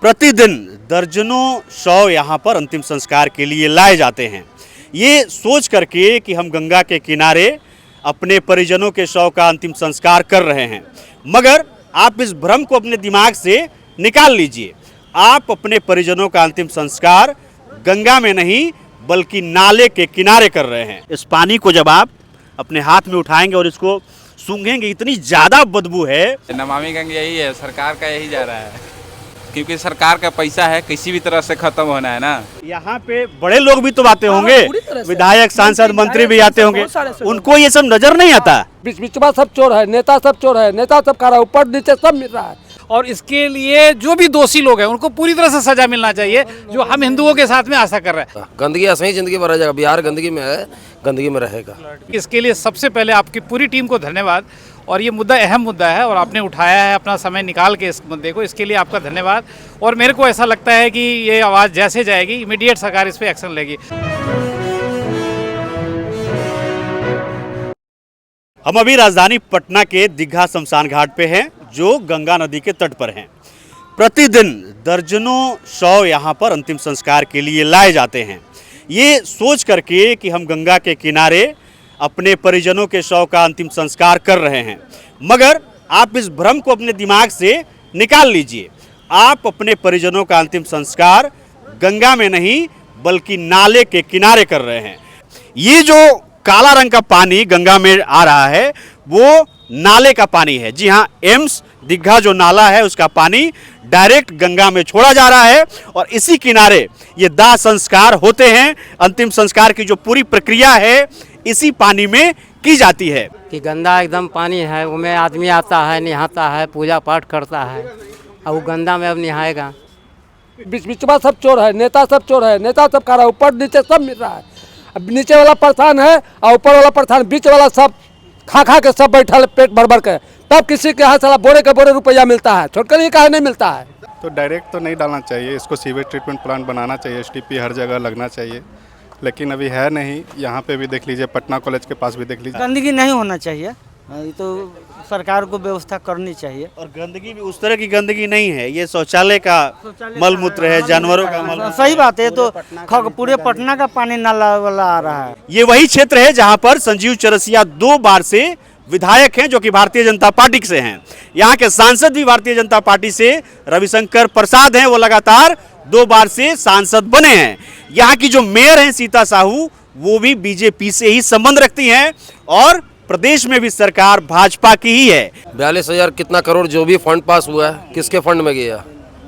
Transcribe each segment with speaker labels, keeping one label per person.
Speaker 1: प्रतिदिन दर्जनों शव यहाँ पर अंतिम संस्कार के लिए लाए जाते हैं। ये सोच करके कि हम गंगा के किनारे अपने परिजनों के शव का अंतिम संस्कार कर रहे हैं, मगर आप इस भ्रम को अपने दिमाग से निकाल लीजिए। आप अपने परिजनों का अंतिम संस्कार गंगा में नहीं बल्कि नाले के किनारे कर रहे हैं। इस पानी को जब आप अपने हाथ में उठाएंगे और इसको सूंघेंगे, इतनी ज़्यादा बदबू है।
Speaker 2: नमामि गंगा यही है, सरकार का यही जा रहा है, क्योंकि सरकार का पैसा है, किसी भी तरह से खत्म होना है ना। यहाँ
Speaker 1: पे बड़े लोग भी तो आते होंगे, विधायक, सांसद, मंत्री भी आते होंगे, उनको ये सब नजर नहीं आता।
Speaker 3: बीच बीच में सब चोर है, नेता सब चोर है, नेता सब खा रहा है, ऊपर नीचे सब मिल रहा है।
Speaker 4: और इसके लिए जो भी दोषी लोग हैं उनको पूरी तरह से सजा मिलना चाहिए, जो हम हिंदुओं के साथ में आशा कर रहे हैं।
Speaker 3: गंदगी ऐसे ही जिंदगी भर रहेगा, बिहार गंदगी में है, गंदगी में रहेगा।
Speaker 4: इसके लिए सबसे पहले आपकी पूरी टीम को धन्यवाद। और ये मुद्दा अहम मुद्दा है और आपने उठाया है अपना समय निकाल के इस मुद्दे को, इसके लिए आपका धन्यवाद। और मेरे को ऐसा लगता है कि ये आवाज़ जैसे जाएगी इमीडिएट सरकार इस पर एक्शन लेगी।
Speaker 1: हम अभी राजधानी पटना के दीघा शमशान घाट पे हैं, जो गंगा नदी के तट पर हैं। प्रतिदिन दर्जनों शव यहाँ पर अंतिम संस्कार के लिए लाए जाते हैं। ये सोच करके कि हम गंगा के किनारे अपने परिजनों के शव का अंतिम संस्कार कर रहे हैं, मगर आप इस भ्रम को अपने दिमाग से निकाल लीजिए। आप अपने परिजनों का अंतिम संस्कार गंगा में नहीं बल्कि नाले के किनारे कर रहे हैं। ये जो काला रंग का पानी गंगा में आ रहा है वो नाले का पानी है। जी हाँ, एम्स दीघा जो नाला है उसका पानी डायरेक्ट गंगा में छोड़ा जा रहा है और इसी किनारे ये दाह संस्कार होते हैं। अंतिम संस्कार की जो पूरी प्रक्रिया है इसी पानी में की जाती है।
Speaker 5: कि गंदा एकदम पानी है, उसमें आदमी आता है, नहाता है, पूजा पाठ करता है, और वो गंदा में अब नहाएगा।
Speaker 3: बीच बीच में सब चोर है, नेता सब चोर है, नेता सब खा रहा है, ऊपर नीचे सब मिल रहा है। अब नीचे वाला परेशान है और ऊपर वाला परेशान, बीच वाला सब खा खा के सब बैठा है पेट भर भर के, तब किसी के यहाँ साला बोरे के बोरे रुपया मिलता है, छोटकर ये काहे नहीं मिलता है।
Speaker 6: तो डायरेक्ट तो नहीं डालना चाहिए, इसको सीवेज ट्रीटमेंट प्लांट बनाना चाहिए, STP हर जगह लगना चाहिए, लेकिन अभी है नहीं। यहाँ पे भी देख लीजिए, पटना कॉलेज के पास भी देख लीजिए।
Speaker 7: गंदगी नहीं होना चाहिए, ये तो सरकार को व्यवस्था करनी चाहिए।
Speaker 1: और गंदगी भी उस तरह की गंदगी नहीं है, ये शौचालय का मल मूत्र है, जानवरों का मल।
Speaker 7: सही बात है, तो पूरे पटना का पानी नाला वाला आ रहा है।
Speaker 1: ये वही क्षेत्र है जहां पर संजीव चौरसिया 2 बार से विधायक हैं, जो कि भारतीय जनता पार्टी से हैं। यहाँ के सांसद भी भारतीय जनता पार्टी से रविशंकर प्रसाद हैं, वो लगातार 2 बार से सांसद बने हैं। यहाँ की जो मेयर हैं सीता साहू, वो भी बीजेपी से ही संबंध रखती हैं और प्रदेश में भी सरकार भाजपा की ही है।
Speaker 3: 42,000 कितना करोड़ जो भी फंड पास हुआ है, किसके फंड में गया?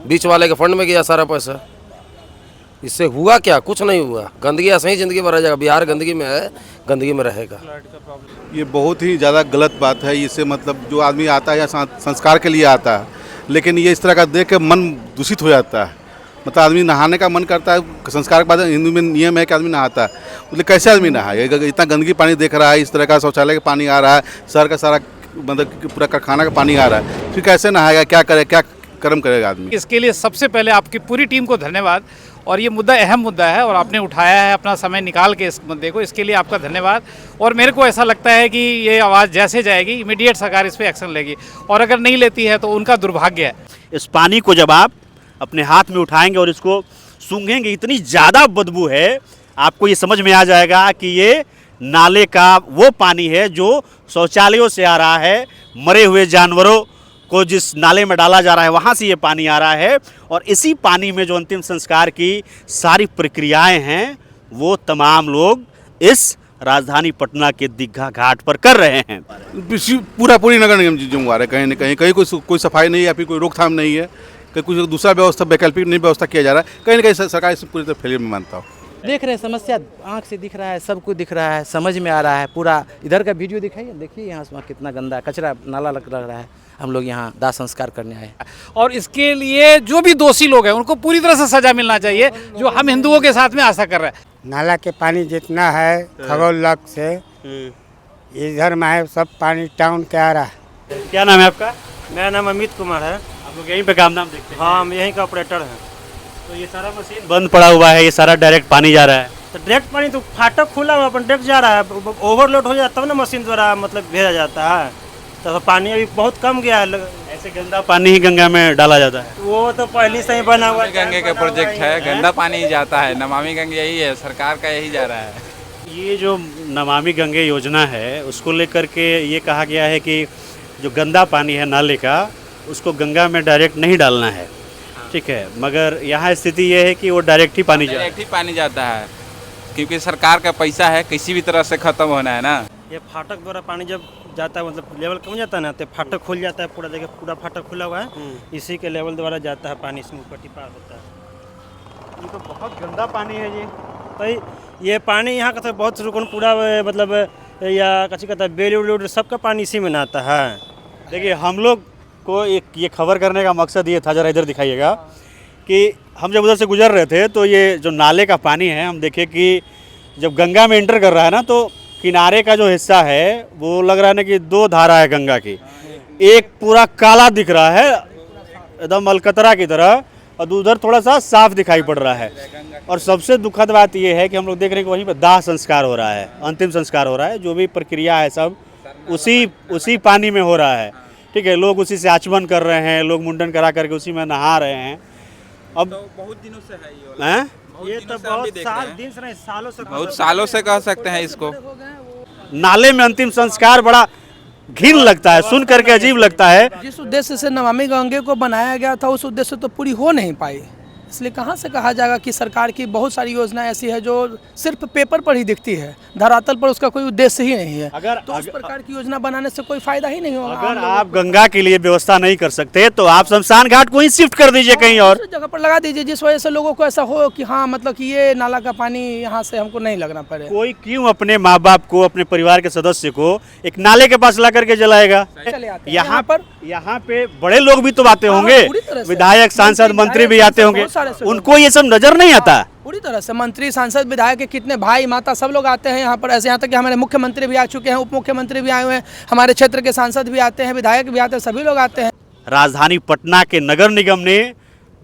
Speaker 3: बीच वाले के फंड में गया सारा पैसा। इससे हुआ क्या? कुछ नहीं हुआ। गंदगी ऐसे ही जिंदगी भर रहेगा, बिहार गंदगी में है, गंदगी में रहेगा।
Speaker 6: ये बहुत ही ज़्यादा गलत बात है। इससे मतलब जो आदमी आता है या संस्कार के लिए आता है, लेकिन ये इस तरह का देख के मन दूषित हो जाता है। मतलब आदमी नहाने का मन करता है, संस्कार के बाद हिंदू में नियम है कि आदमी नहाता है, मतलब कैसे आदमी नहाए? इतना गंदगी पानी देख रहा है, इस तरह का शौचालय का पानी आ रहा है, शहर का सारा मतलब पूरा कारखाना का पानी आ रहा है, फिर कैसे नहाएगा? क्या करे, क्या कर्म करेगा आदमी?
Speaker 4: इसके लिए सबसे पहले आपकी पूरी टीम को धन्यवाद। और ये मुद्दा अहम मुद्दा है और आपने उठाया है अपना समय निकाल के इस मुद्दे को, इसके लिए आपका धन्यवाद। और मेरे को ऐसा लगता है कि ये आवाज़ जैसे जाएगी इमीडिएट सरकार इस पर एक्शन लेगी, और अगर नहीं लेती है तो उनका दुर्भाग्य है।
Speaker 1: इस पानी को जब आप अपने हाथ में उठाएंगे और इसको सूंघेंगे, इतनी ज़्यादा बदबू है, आपको ये समझ में आ जाएगा कि ये नाले का वो पानी है जो शौचालयों से आ रहा है। मरे हुए जानवरों को जिस नाले में डाला जा रहा है वहाँ से ये पानी आ रहा है, और इसी पानी में जो अंतिम संस्कार की सारी प्रक्रियाएं हैं वो तमाम लोग इस राजधानी पटना के दीघा घाट पर कर रहे हैं।
Speaker 6: पूरी नगर निगम जिम्मेवार है। कहीं न कहीं कोई सफाई नहीं है या फिर कोई रोकथाम नहीं है, कहीं कुछ दूसरा व्यवस्था वैकल्पिक नहीं व्यवस्था किया जा रहा है। कहीं न कहीं सरकार इस पूरी तरह फेलियर में मानता हूँ।
Speaker 8: देख रहे हैं, समस्या आंख से दिख रहा है, सब कुछ दिख रहा है, समझ में आ रहा है। पूरा इधर का वीडियो दिखाइए, देखिए यहाँ से कितना गंदा कचरा नाला लग रहा है। हम लोग यहाँ दाह संस्कार करने आए हैं
Speaker 4: और इसके लिए जो भी दोषी लोग हैं उनको पूरी तरह से सजा मिलना चाहिए, जो हम हिंदुओं के साथ में आशा कर रहे हैं।
Speaker 9: नाला के पानी जितना है खगोल से इधर में है, सब पानी टाउन के आ रहा है।
Speaker 1: क्या नाम है आपका?
Speaker 7: मेरा नाम अमित कुमार है।
Speaker 1: आप लोग यहीं पे काम नाम देखते हैं?
Speaker 7: हाँ, हम यहीं का ऑपरेटर हैं।
Speaker 1: तो ये सारा मशीन बंद पड़ा हुआ है, ये सारा डायरेक्ट पानी जा रहा है?
Speaker 7: तो डायरेक्ट पानी तो फाटक खुला हुआ अपन डायरेक्ट जा रहा है, ओवरलोड हो जाता तब ना मशीन द्वारा मतलब भेजा जाता है। तो पानी अभी बहुत कम गया है।
Speaker 1: ऐसे गंदा पानी ही गंगा में डाला जाता है?
Speaker 7: वो तो पहले से ही बना हुआ
Speaker 2: नमामि गंगे का प्रोजेक्ट है, गंदा पानी ही जाता है, नमामि गंगे यही है, सरकार का यही जा रहा है।
Speaker 1: ये जो नमामि गंगे योजना है उसको लेकर के ये कहा गया है कि जो गंदा पानी है नाले का उसको गंगा में डायरेक्ट नहीं डालना है, ठीक है, मगर यहाँ स्थिति ये है कि वो डायरेक्ट ही पानी जा
Speaker 2: डायरेक्ट ही पानी जाता है, क्योंकि सरकार का पैसा है, किसी भी तरह से खत्म होना है ना।
Speaker 7: ये फाटक द्वारा पानी जब जाता है मतलब लेवल कम जाता है ना, तो फाटक खुल जाता है पूरा, देखिए पूरा फाटक खुला हुआ है, इसी के लेवल द्वारा जाता है पानी, इसमें ऊपर पार होता है।
Speaker 1: ये तो बहुत गंदा पानी है जी।
Speaker 7: तो ये पानी यहाँ का तो बहुत रुकन पूरा मतलब या कच्ची कहता है बेलूड सबका पानी इसी में नहाता है।
Speaker 1: देखिए हम लोग को एक ये खबर करने का मकसद ये था, जरा इधर दिखाइएगा, कि हम जब उधर से गुजर रहे थे तो ये जो नाले का पानी है हम देखे कि जब गंगा में एंटर कर रहा है ना, तो किनारे का जो हिस्सा है वो लग रहा है ना कि दो धारा है गंगा की, एक पूरा काला दिख रहा है एकदम अलकतरा की तरह, और उधर थोड़ा सा साफ दिखाई पड़ रहा है। और सबसे दुखद बात ये है कि हम लोग देख रहे हैं कि वहीं पर दाह संस्कार हो रहा है, अंतिम संस्कार हो रहा है, जो भी प्रक्रिया है सब उसी पानी में हो रहा है, ठीक है। लोग उसी से आचमन कर रहे हैं, लोग मुंडन करा करके उसी में नहा रहे हैं। अब
Speaker 2: तो बहुत दिनों से है
Speaker 7: ये तो बहुत दिन से नहीं, सालों से
Speaker 2: बहुत सालों से कह सकते हैं इसको।
Speaker 1: नाले में अंतिम संस्कार बड़ा घिन लगता है, सुन करके अजीब लगता है।
Speaker 10: जिस उद्देश्य से नमामि गंगे को बनाया गया था उस उद्देश्य तो पूरी हो नहीं पाई, इसलिए कहाँ से कहा जाएगा कि सरकार की बहुत सारी योजनाएं ऐसी है जो सिर्फ पेपर पर ही दिखती है, धरातल पर उसका कोई उद्देश्य ही नहीं है। तो उस प्रकार की योजना बनाने से कोई फायदा ही नहीं होगा।
Speaker 1: अगर आप गंगा के लिए व्यवस्था नहीं कर सकते तो आप शमशान घाट को ही शिफ्ट कर दीजिए कहीं और
Speaker 10: दूसरी जगह पर लगा दीजिए, जिस वजह से लोगों को ऐसा हो कि हाँ मतलब कि ये नाला का पानी यहाँ से हमको नहीं लगना पड़े।
Speaker 1: कोई क्यों अपने माँ बाप को, अपने परिवार के सदस्य को एक नाले के पास ला करके जलाएगा? यहाँ पे बड़े लोग भी तो आते होंगे, विधायक, सांसद, मंत्री भी आते होंगे, उनको ये सब नजर नहीं आता।
Speaker 10: पूरी तरह से मंत्री, सांसद, विधायक के कितने भाई माता सब लोग आते हैं यहाँ पर, ऐसे यहाँ तक कि हमारे मुख्यमंत्री भी आ चुके हैं, उप मुख्यमंत्री भी आए हुए हैं, हमारे क्षेत्र के सांसद भी आते हैं, विधायक भी आते हैं, सभी लोग आते हैं।
Speaker 1: राजधानी पटना के नगर निगम ने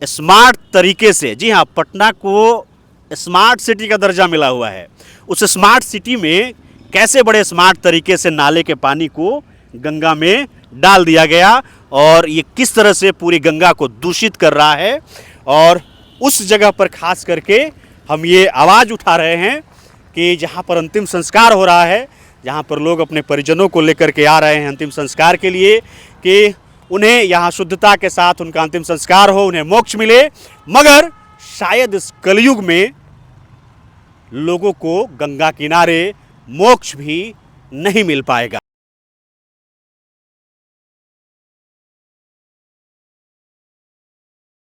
Speaker 1: स्मार्ट तरीके से, जी हाँ, पटना को स्मार्ट सिटी का दर्जा मिला हुआ है, उस स्मार्ट सिटी में कैसे बड़े स्मार्ट तरीके से नाले के पानी को गंगा में डाल दिया गया और ये किस तरह से पूरी गंगा को दूषित कर रहा है। और उस जगह पर खास करके हम ये आवाज़ उठा रहे हैं कि जहाँ पर अंतिम संस्कार हो रहा है, जहाँ पर लोग अपने परिजनों को लेकर के आ रहे हैं अंतिम संस्कार के लिए, कि उन्हें यहाँ शुद्धता के साथ उनका अंतिम संस्कार हो, उन्हें मोक्ष मिले, मगर शायद इस कलयुग में लोगों को गंगा किनारे मोक्ष भी नहीं मिल पाएगा।